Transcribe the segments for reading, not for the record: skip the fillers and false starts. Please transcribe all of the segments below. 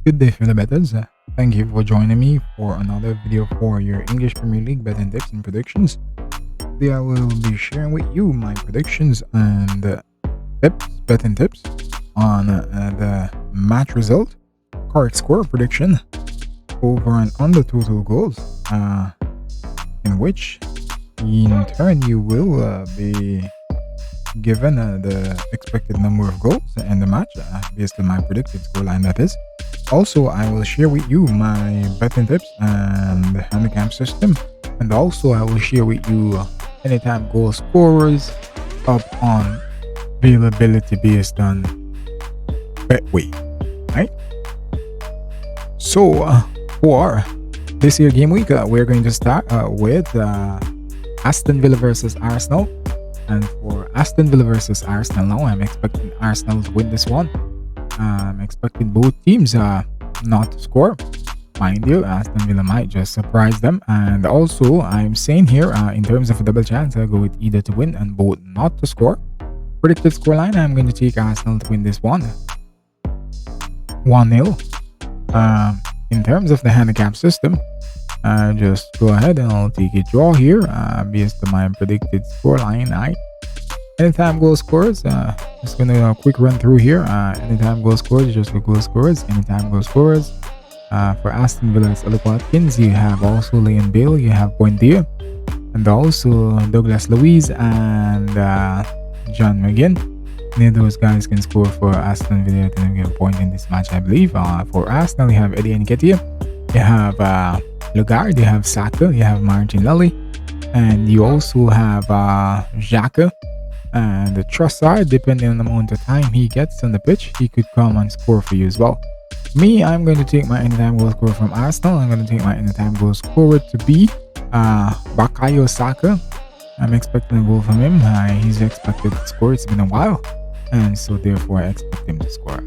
Good day, fellow bettors. Thank you for joining me for another video for your English Premier League betting tips and predictions. Today I will be sharing with you my predictions and betting tips on the match result, correct score prediction, over and under total goals, in which in turn you will be given the expected number of goals in the match based on my predicted scoreline, that is. Also, I will share with you my betting tips and the handicap system, and also I will share with you anytime goal scorers up on availability based on Betway, right? So for this year game week, we're going to start with Aston Villa versus Arsenal. And for Aston Villa versus Arsenal now, I'm expecting Arsenal to win this one. I'm expecting both teams not to score. Mind you, Aston Villa might just surprise them. And also, I'm saying here, in terms of a double chance, I'll go with either to win and both not to score. Predicted scoreline, I'm going to take Arsenal to win this one 1-0. In terms of the handicap system, just go ahead and I'll take a draw here based on my predicted scoreline. Anytime goal scorers, just gonna quick run through here. Anytime goal scorers, just the goal scorers. Anytime goal scorers. For Aston Villa, it's Ollie Watkins. You have also Leon Bale. You have Buendia, and also Douglas Luiz and John McGinn. Any of those guys can score for Aston Villa to get a point in this match, I believe. For Arsenal, you have Eddie Nketiah. You have Lugard. You have Saka. You have Martin Lally, and you also have Xhaka. And the Trossard, depending on the amount of time he gets on the pitch, he could come and score for you as well. Me, I'm going to take my anytime goal scorer from Arsenal. I'm going to take my anytime goal scorer to be Bukayo Saka. I'm expecting a goal from him. He's expected to score. It's been a while, and so therefore I expect him to score.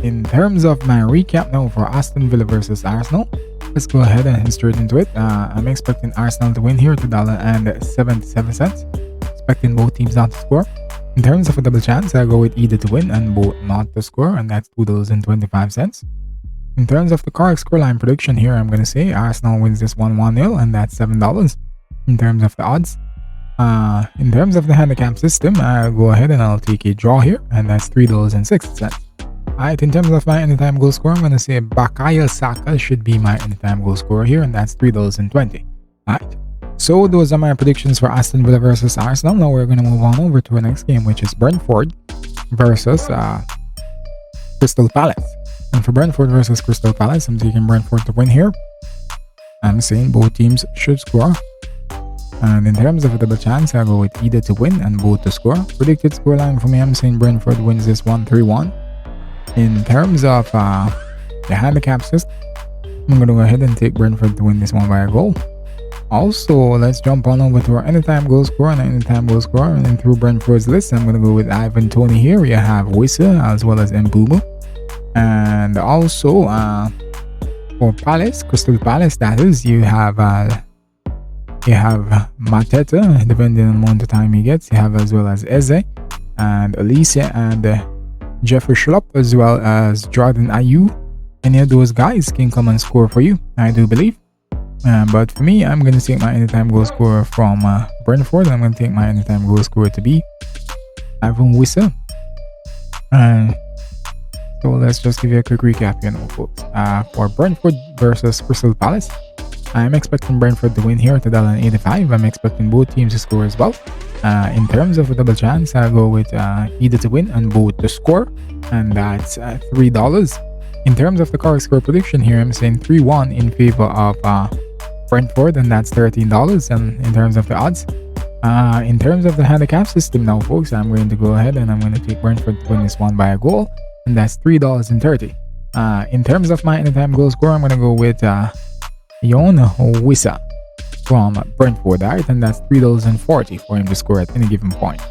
In terms of my recap now for Aston Villa versus Arsenal, let's go ahead and head straight into it. I'm expecting Arsenal to win here, $2.77. Expecting both teams not to score. In terms of a double chance, I go with either to win and both not to score, and that's $2.25. In terms of the correct scoreline prediction here, I'm going to say Arsenal wins this one 1-0, and that's $7. In terms of the odds, in terms of the handicap system, I'll go ahead and I'll take a draw here, and that's $3.60. Alright, in terms of my anytime goal score, I'm going to say Bukayo Saka should be my anytime goal scorer here, and that's $3.20. Alright. So those are my predictions for Aston Villa versus Arsenal. Now we're going to move on over to our next game, which is Brentford versus Crystal Palace. And for Brentford versus Crystal Palace, I'm taking Brentford to win here. I'm saying both teams should score. And in terms of a double chance, I'll go with either to win and both to score. Predicted scoreline for me, I'm saying Brentford wins this one 3-1. In terms of the handicap system, I'm going to go ahead and take Brentford to win this one by a goal. Also, let's jump on over to our anytime goal scorer and anytime goal scorer. And then through Brentford's list, I'm going to go with Ivan Toney here. You have Wissa as well as Mbumo. And also, for Palace, Crystal Palace, that is, you have Mateta, depending on the amount of time he gets. You have as well as Eze and Alicia and Jeffrey Schlupp, as well as Jordan Ayew. Any of those guys can come and score for you, I do believe. But for me, I'm going to take my anytime goal scorer from Brentford. I'm going to take my anytime goal scorer to be Ivan Wissa. So let's just give you a quick recap here now, folks. For Brentford versus Crystal Palace, I'm expecting Brentford to win here at $1.85. I'm expecting both teams to score as well. In terms of a double chance, I'll go with either to win and both to score, and that's $3. In terms of the correct score prediction here, I'm saying 3-1 in favor of Brentford, and that's $13. And in terms of the odds, in terms of the handicap system now, folks, I'm going to go ahead and I'm going to take Brentford to win this one by a goal, and that's $3.30. In terms of my anytime goal score, I'm going to go with Yon Wissa from Brentford, alright, and that's $3.40 for him to score at any given point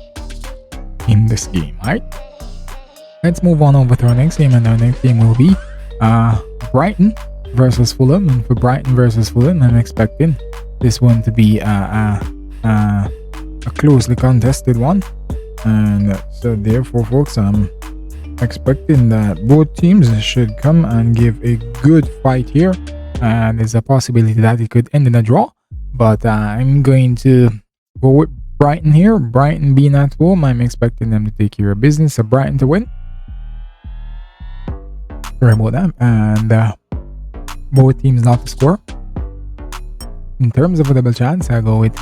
in this game, alright. Let's move on over to our next game, and our next game will be Brighton versus Fulham. And for Brighton versus Fulham, I'm expecting this one to be a closely contested one, and so therefore, folks, expecting that both teams should come and give a good fight here, and there's a possibility that it could end in a draw. But I'm going to go with Brighton here. Brighton being at home, I'm expecting them to take care of business. So Brighton to win. Sorry about that. And both teams not to score. In terms of a double chance, I go with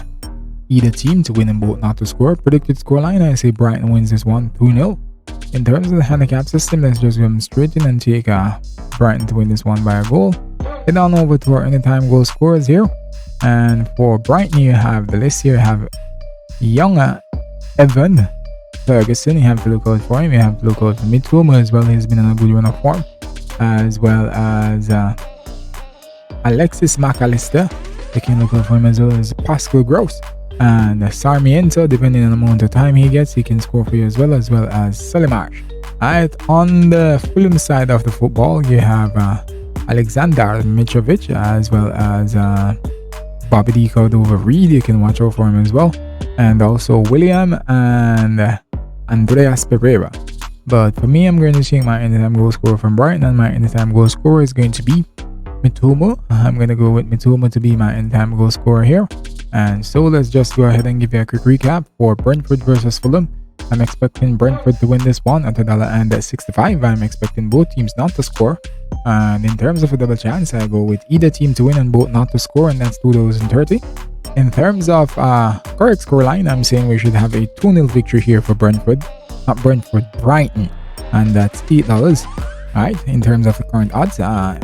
either team to win and both not to score. Predicted scoreline, I say Brighton wins this one 2-0. In terms of the handicap system, let's just go straight in and take Brighton to win this one by a goal. Head on over to our anytime goal scorers here. And for Brighton, you have the list here. You have young Evan Ferguson. You have to look out for him. You have to look out for Mitoma as well. He's been in a good run of form. As well as Alexis McAllister. You can look out for him as well as Pascal Gross. And Sarmiento, depending on the amount of time he gets, he can score for you as well as Salimarsh. Alright, on the Fulham side of the football, you have Alexander Mitrovic as well as Bobby D. Cordova-Reid. You can watch out for him as well. And also William and Andreas Pereira. But for me, I'm going to take my anytime goal scorer from Brighton, and my anytime goal scorer is going to be Mitoma. I'm going to go with Mitoma to be my anytime goal scorer here. And so let's just go ahead and give you a quick recap for Brentford versus Fulham. I'm expecting Brentford to win this one at $1.65. I'm expecting both teams not to score. And in terms of a double chance, I go with either team to win and both not to score, and that's $2.30. In terms of correct scoreline, I'm saying we should have a 2-0 victory here for Brentford. Not Brentford, Brighton. And that's $8. Alright, in terms of the current odds,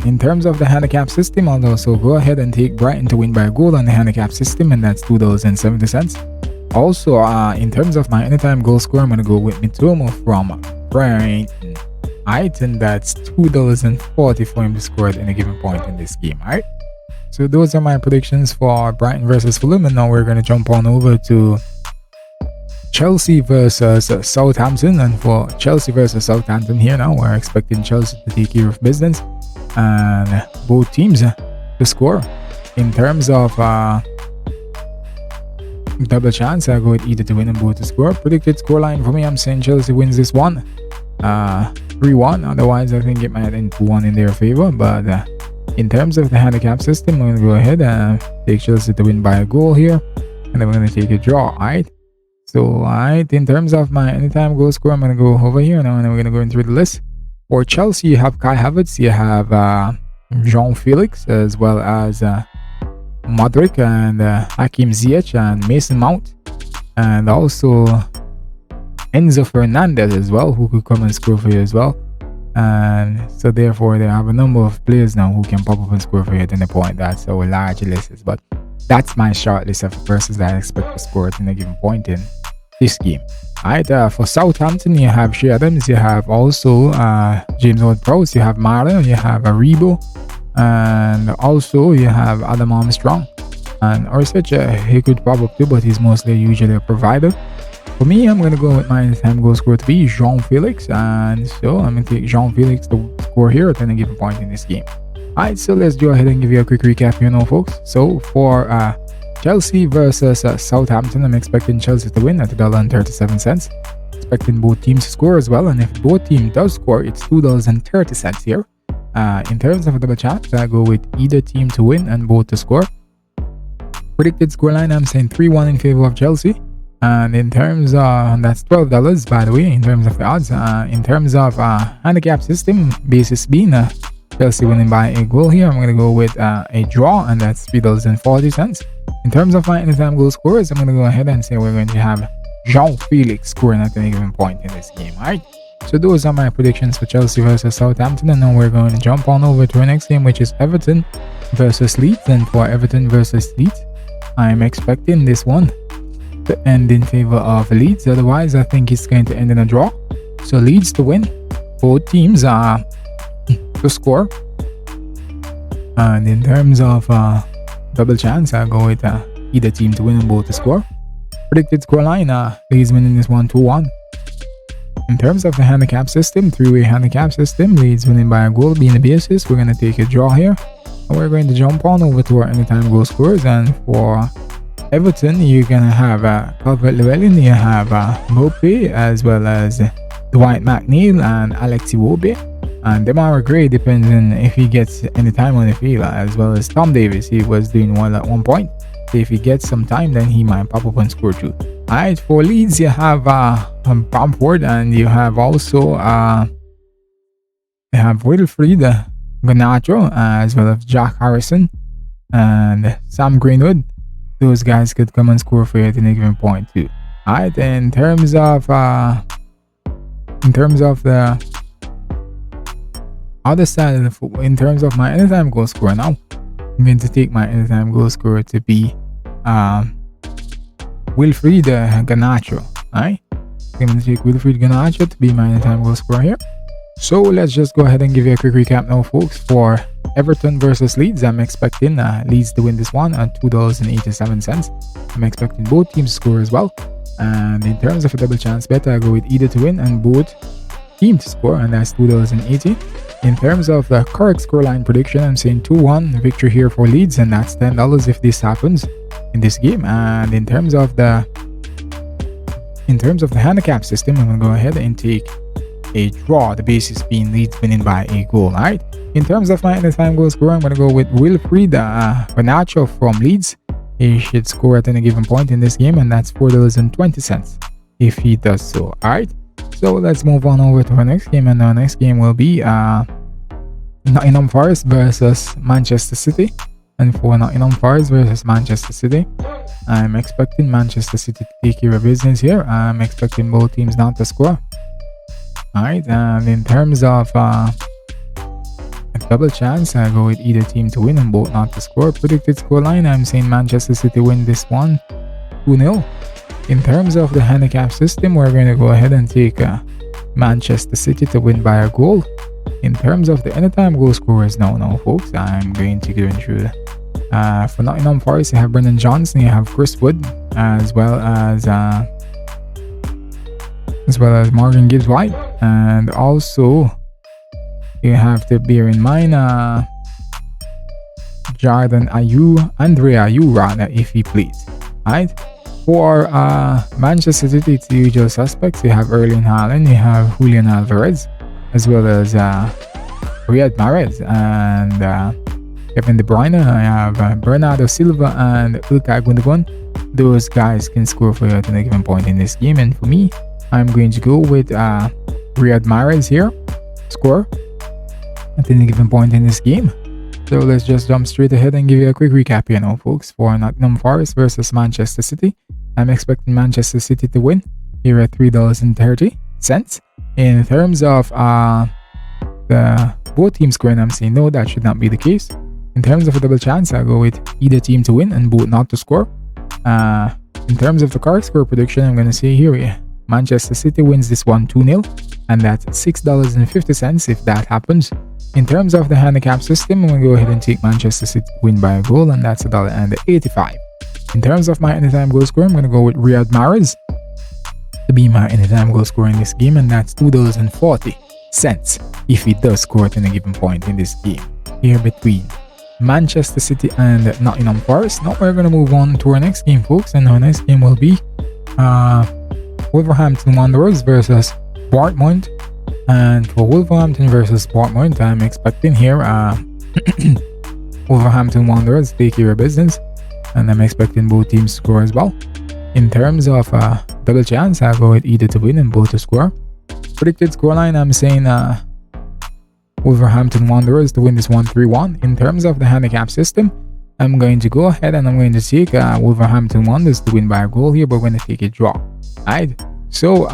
in terms of the handicap system, I'll also go ahead and take Brighton to win by a goal on the handicap system, and that's $2.70. Also, in terms of my anytime goal score, I'm going to go with Mitoma from Brighton. Alright, and that's $2.40 for him to score at any given point in this game. Alright, so those are my predictions for Brighton versus Fulham, and now we're going to jump on over to Chelsea versus Southampton. And for Chelsea versus Southampton here now, we're expecting Chelsea to take care of business and both teams to score. In terms of double chance, I go with either to win and both to score. Predicted scoreline for me, I'm saying Chelsea wins this one 3-1. Otherwise, I think it might end 2-1 in their favor. But in terms of the handicap system, I'm going to go ahead and take Chelsea to win by a goal here, and then we're going to take a draw. Alright, so alright, in terms of my anytime goal score, I'm going to go over here now, and then we're going to go into the list. For Chelsea, you have Kai Havertz, you have Jean Felix, as well as Modric and Hakim Ziyech and Mason Mount, and also Enzo Fernandez as well, who could come and score for you as well. And so therefore they have a number of players now who can pop up and score for you at any point. That's our large list, but that's my short list of persons that I expect to score at any given point in this game. Alright, for Southampton, you have Shea Adams, you have also James Ward-Prowse, you have Marlon, you have Aribo, and also you have Adam Armstrong. And Orsic, he could pop up too, but he's mostly usually a provider. For me, I'm going to go with my anytime goal score to be Jean Felix, and so I'm going to take Jean Felix to score here at any given point in this game. Alright, so let's go ahead and give you a quick recap here now, folks. So for Chelsea versus Southampton, I'm expecting Chelsea to win at $1.37. Expecting both teams to score as well, and if both teams does score, it's $2.30 here. In terms of a double chance, I go with either team to win and both to score. Predicted scoreline, I'm saying 3-1 in favor of Chelsea. And in terms of, that's $12 by the way, in terms of the odds. In terms of handicap system, basis being Chelsea winning by a goal here, I'm going to go with a draw, and that's $3.40. In terms of my anytime goal scorers, I'm going to go ahead and say we're going to have Jean Felix scoring at any given point in this game. Alright, so those are my predictions for Chelsea versus Southampton, and now we're going to jump on over to our next game, which is Everton versus Leeds. And for Everton versus Leeds, I'm expecting this one to end in favor of Leeds. Otherwise, I think it's going to end in a draw. So Leeds to win, both teams are to score. And in terms of double chance, I'll go with either team to win and both to score. Predicted scoreline, Leeds winning this one 2-1. In terms of the handicap system, three-way handicap system, Leeds winning by a goal being the basis. We're going to take a draw here, and we're going to jump on over to our anytime goal scorers. And for Everton, you're going to have Calvert-Lewin, you have Mopé, as well as Dwight McNeil and Alex Iwobi. And Demarai Gray depends on if he gets any time on the field, as well as Tom Davis. He was doing well at one point. So if he gets some time, then he might pop up and score too. Alright, for Leeds, you have Bamford, and you have also Wilfried Garnacho, as well as Jack Harrison and Sam Greenwood. Those guys could come and score for you at any given point too. Alright, in terms of the other side of the football, in terms of my anytime goal scorer now, I'm going to take my anytime goal scorer to be Wilfried Garnacho. Alright, I'm going to take Wilfried Garnacho to be my anytime goal scorer here. So let's just go ahead and give you a quick recap now, folks. For Everton versus Leeds, I'm expecting Leeds to win this one at $2.87. I'm expecting both teams to score as well. And in terms of a double chance bet, I go with either to win and both teams to score, and that's $2.80. In terms of the correct scoreline prediction, I'm saying 2-1 victory here for Leeds, and that's $10 if this happens in this game. And in terms of the handicap system, I'm gonna go ahead and take a draw, the basis being Leeds winning by a goal. Alright, in terms of my anytime goal scorer, I'm gonna go with Wilfried Garnacho from Leeds. He should score at any given point in this game, and that's $4.20 if he does so. Alright, so let's move on over to our next game, and our next game will be Nottingham Forest versus Manchester City. And for Nottingham Forest versus Manchester City, I'm expecting Manchester City to take care of business here. I'm expecting both teams not to score. Alright, and in terms of a double chance, I go with either team to win and both not to score. Predicted scoreline, I'm saying Manchester City win this one 2-0. In terms of the handicap system, we're going to go ahead and take Manchester City to win by a goal. In terms of the anytime goal scorers, no folks, I'm going to go through. For Nottingham Forest, you have Brendan Johnson, you have Chris Wood, as well as Morgan Gibbs-White, and also you have to bear in mind Andre Ayew rather, if he plays. Alright, for Manchester City, it's the usual suspects. You have Erling Haaland, you have Julian Alvarez, as well as Riyad Mahrez and Kevin De Bruyne. I have Bernardo Silva and Ilkay Gundogan. Those guys can score for you at any given point in this game, and for me, I'm going to go with Riyad Mahrez here, score at any given point in this game. So let's just jump straight ahead and give you a quick recap here now, folks. For Nottingham Forest versus Manchester City, I'm expecting Manchester City to win here at $3.30. In terms of the both teams scoring, I'm saying no, that should not be the case. In terms of a double chance, I go with either team to win and both not to score. In terms of the correct score prediction, I'm going to say here, Manchester City wins this one 2-0, and that's $6.50 if that happens. In terms of the handicap system, I'm going to go ahead and take Manchester City to win by a goal, and that's $1.85. In terms of my anytime goal scorer, I'm going to go with Riyad Mahrez to be my anytime goal scorer in this game, and that's $2.40 if he does score at any given point in this game here between Manchester City and Nottingham Forest. Now we're going to move on to our next game, folks, and our next game will be Wolverhampton Wanderers versus Bournemouth. And for Wolverhampton versus Bournemouth, I'm expecting here Wolverhampton Wanderers take care of business, and I'm expecting both teams to score as well. In terms of double chance, I'll go with either to win and both to score. Predicted scoreline, I'm saying Wolverhampton Wanderers to win this one 3-1. In terms of the handicap system, I'm going to go ahead and I'm going to take Wolverhampton Wanderers to win by a goal here, but we're going to take a draw. Alright, so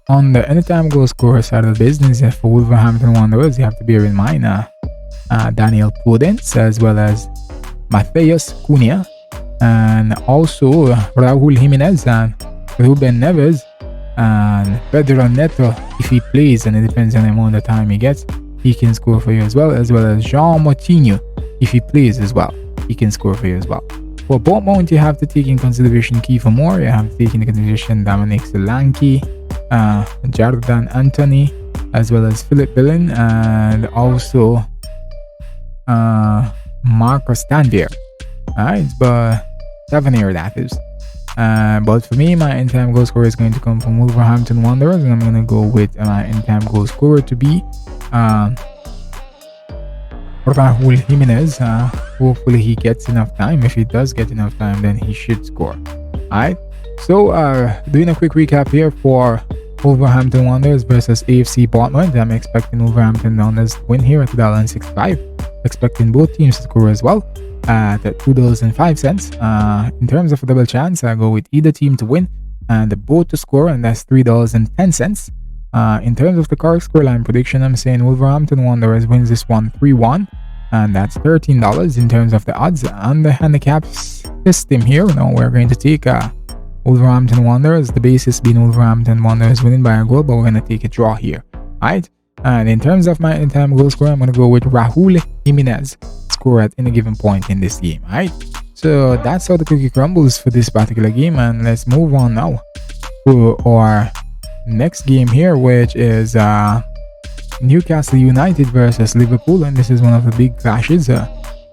on the anytime goal scorer side of the business, for Wolverhampton Wanderers, you have to bear in mind Daniel Podence, as well as Matheus Cunha, and also Raúl Jiménez and Ruben Neves and Pedro Neto. If he plays, and it depends on the amount of time he gets, he can score for you as well as Jean Moutinho. If he plays as well, he can score for you as well. For Bournemouth, you have to take in consideration Kiefer Moore, you have to take into consideration Dominic Solanke, Jordan Anthony, as well as Philip Billen, and also Marcus Tanvier. Alright, but Tavernier, that is. But for me, my in-time goal scorer is going to come from Wolverhampton Wanderers, and I'm going to go with my in-time goal scorer to be Raúl Jimenez. Hopefully he gets enough time. If he does get enough time, then he should score. Alright, so doing a quick recap here for Wolverhampton Wanderers versus AFC Bournemouth. I'm expecting Wolverhampton Wanderers to win here at $1.65. Expecting both teams to score as well at $2.05. In terms of a double chance, I go with either team to win and both to score, and that's $3.10. In terms of the correct scoreline prediction, I'm saying Wolverhampton Wanderers wins this one 3-1, and that's $13. In terms of the odds on the handicap system here, now we're going to take Wolverhampton Wanderers, the basis being Wolverhampton Wanderers winning by a goal, but we're going to take a draw here. Alright, and in terms of my in-time goal scorer, I'm going to go with Raúl Jimenez score at any given point in this game. Alright, so that's how the cookie crumbles for this particular game, and let's move on now to our next game here, which is Newcastle United versus Liverpool, and this is one of the big clashes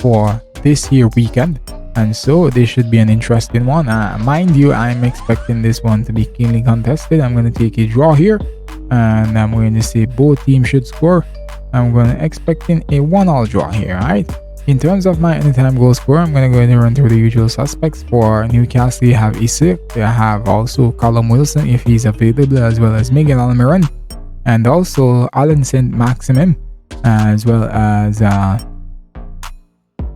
for this here weekend, and so this should be an interesting one. Mind you, I'm expecting this one to be keenly contested. I'm going to take a draw here, and I'm going to say both teams should score. I'm going to expecting a 1-1 draw here. Alright, in terms of my anytime goal scorer, I'm going to go ahead and run through the usual suspects. For Newcastle, you have Isak, you have also Callum Wilson if he's available, as well as Miguel Almiron, and also Alan St. Maximum, as well as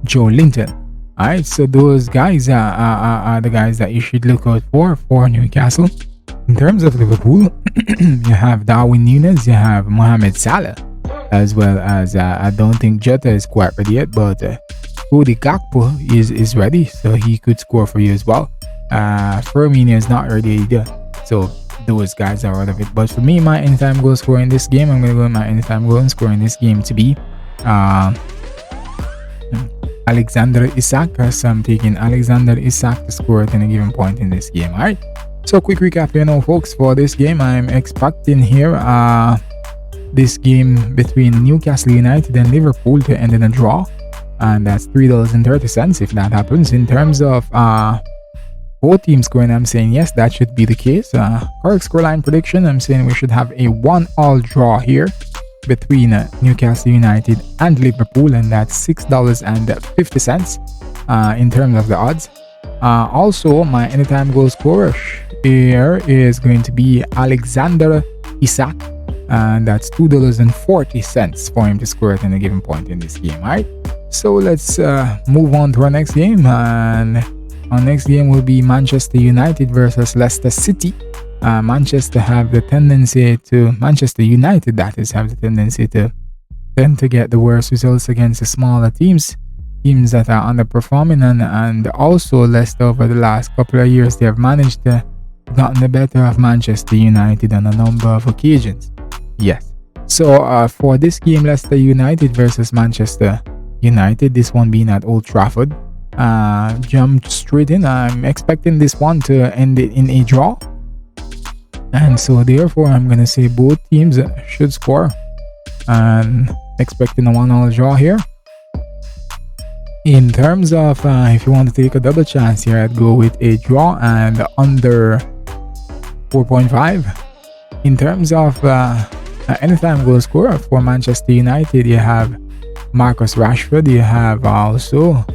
Joe Linton. Alright, so those guys are the guys that you should look out for Newcastle. In terms of Liverpool, you have Darwin Núñez, you have Mohamed Salah, as well as I don't think Jota is quite ready yet, but Cody Gakpo is ready, so he could score for you as well. Firmino is not ready either, so those guys are out of it. But for me, my anytime goal scorer in this game, I'm going to go with my anytime goal scorer in this game to be Alexander Isak, as I'm taking Alexander Isak to score at any given point in this game. Alright, so quick recap here now, folks. For this game, I'm expecting here this game between Newcastle United and Liverpool to end in a draw, and that's $3.30 if that happens. In terms of both teams scoring, I'm saying yes, that should be the case. Correct scoreline prediction, I'm saying we should have a 1-1 draw here between Newcastle United and Liverpool, and that's $6.50 in terms of the odds. Also, my anytime goal scorer here is going to be Alexander Isak, and that's $2.40 for him to score at any given point in this game. Alright, so let's move on to our next game, and our next game will be Manchester United versus Leicester City. Manchester United, that is, have the tendency to tend to get the worst results against the smaller teams that are underperforming, and also Leicester over the last couple of years, they have managed to gotten the better of Manchester United on a number of occasions. Yes, so for this game, Leicester United versus Manchester United, this one being at Old Trafford, jump straight in. I'm expecting this one to end it in a draw, and so therefore I'm gonna say both teams should score, and expecting a 1-1 draw here. In terms of if you want to take a double chance here, I'd go with a draw and under 4.5. In terms of anytime goal scorer for Manchester United, you have Marcus Rashford, you have also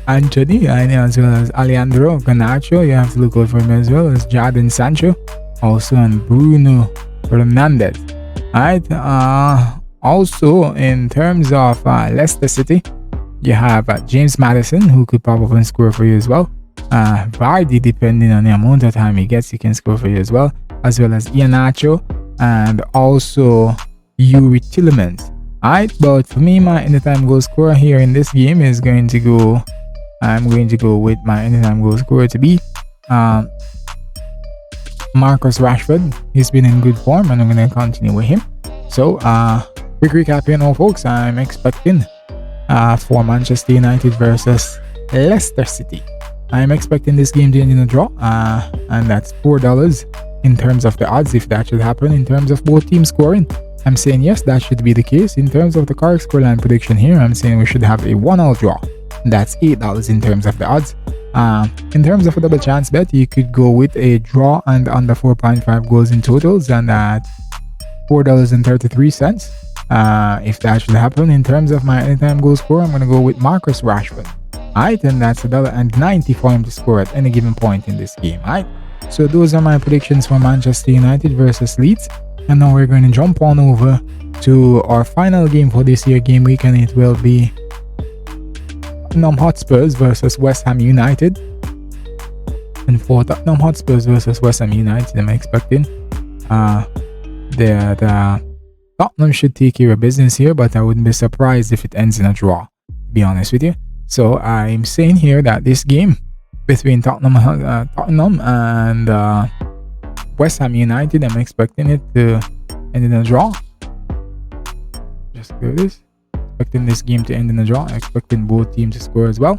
Anthony, as well as Alejandro Garnacho. You have to look out for him, as well as Jadon Sancho, also, and Bruno Fernandes. Alright, also in terms of Leicester City, you have James Maddison, who could probably score for you as well. Vardy, depending on the amount of time he gets, he can score for you as well as Iheanacho, and also Yuri Tielemans. Alright, but for me, my anytime goal scorer here in this game is going to go, I'm going to go with my anytime goal scorer to be Marcus Rashford. He's been in good form, and I'm going to continue with him. So quick recap here now, folks. I'm expecting for Manchester United versus Leicester City, I'm expecting this game to end in a draw, and that's $4 in terms of the odds if that should happen. In terms of both teams scoring, I'm saying yes, that should be the case. In terms of the correct scoreline prediction here, I'm saying we should have a 1-1 draw. That's $8 in terms of the odds. In terms of a double chance bet, you could go with a draw and under 4.5 goals in totals, and at $4.33. If that should happen, in terms of my anytime goal score, I'm gonna go with Marcus Rashford. Alright, and that's $1.90 for him to score at any given point in this game. Alright, so those are my predictions for Manchester United versus Leeds. And now we're going to jump on over to our final game for this year game week, and it will be Tottenham Hotspurs versus West Ham United. And for Tottenham Hotspurs versus West Ham United, I'm expecting that Tottenham should take care of business here, but I wouldn't be surprised if it ends in a draw, to be honest with you. So I'm saying here that this game between Tottenham and West Ham United, I'm expecting it to end in a draw. Just do this. Expecting this game to end in a draw. Expecting both teams to score as well.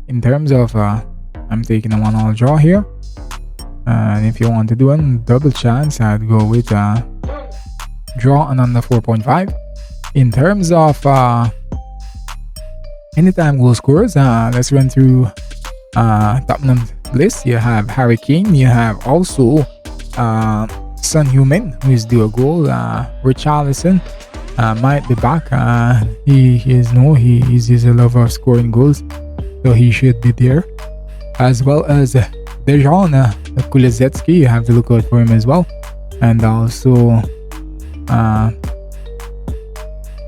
In terms of, I'm taking a 1-all draw here. And if you want to do a double chance, I'd go with draw and under 4.5. In terms of anytime goal scorers, let's run through Tottenham's list. You have Harry Kane. You have also Son Heung-min, who is due a goal. Richarlison might be back. He's a lover of scoring goals, so he should be there. As well as Dejan Kulusevski, you have to look out for him as well. And also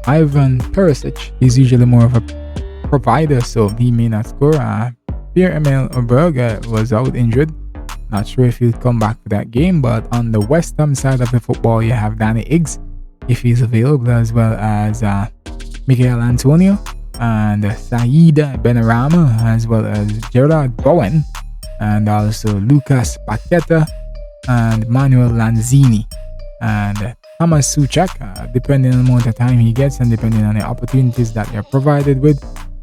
Ivan Perisic is usually more of a provider, so he may not score. Pierre-Emile Aubameyang was out injured. Not sure if he'll come back for that game. But on the West Ham side of the football, you have Danny Ings, if he's available, as well as Miguel Antonio and Saïd Benrahma, as well as Gerard Bowen, and also Lucas Paqueta and Manuel Lanzini and Thomas Souček, depending on the amount of time he gets and depending on the opportunities that they're provided with,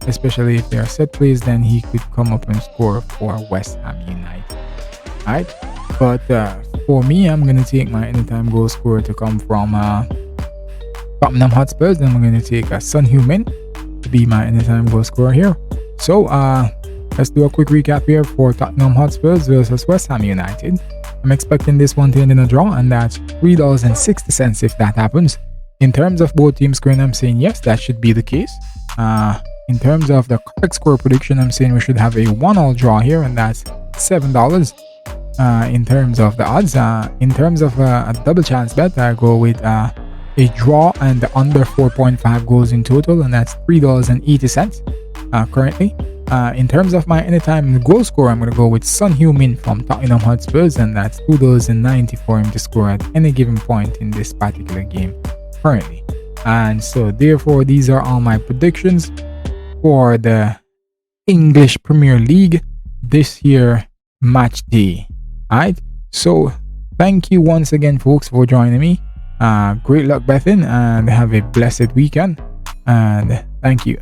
especially if they're set plays, then he could come up and score for West Ham United. Alright, but for me, I'm going to take my anytime goal scorer to come from Tottenham Hotspurs. Then I'm going to take Son Heung-min to be my anytime goal scorer here. So let's do a quick recap here for Tottenham Hotspurs versus West Ham United. I'm expecting this one to end in a draw, and that's $3.60 if that happens. In terms of both teams scoring, I'm saying yes, that should be the case. In terms of the correct score prediction, I'm saying we should have a 1-all draw here, and that's $7. In terms of the odds, in terms of a double chance bet, I go with a draw and under 4.5 goals in total, and that's $3.80 currently. In terms of my anytime goal score, I'm going to go with Son Heung-min from Tottenham Hotspurs, and that's $2.90 for him to score at any given point in this particular game currently. And so therefore, these are all my predictions for the English Premier League this year match day. Alright, so thank you once again, folks, for joining me. Great luck betting, and have a blessed weekend, and thank you.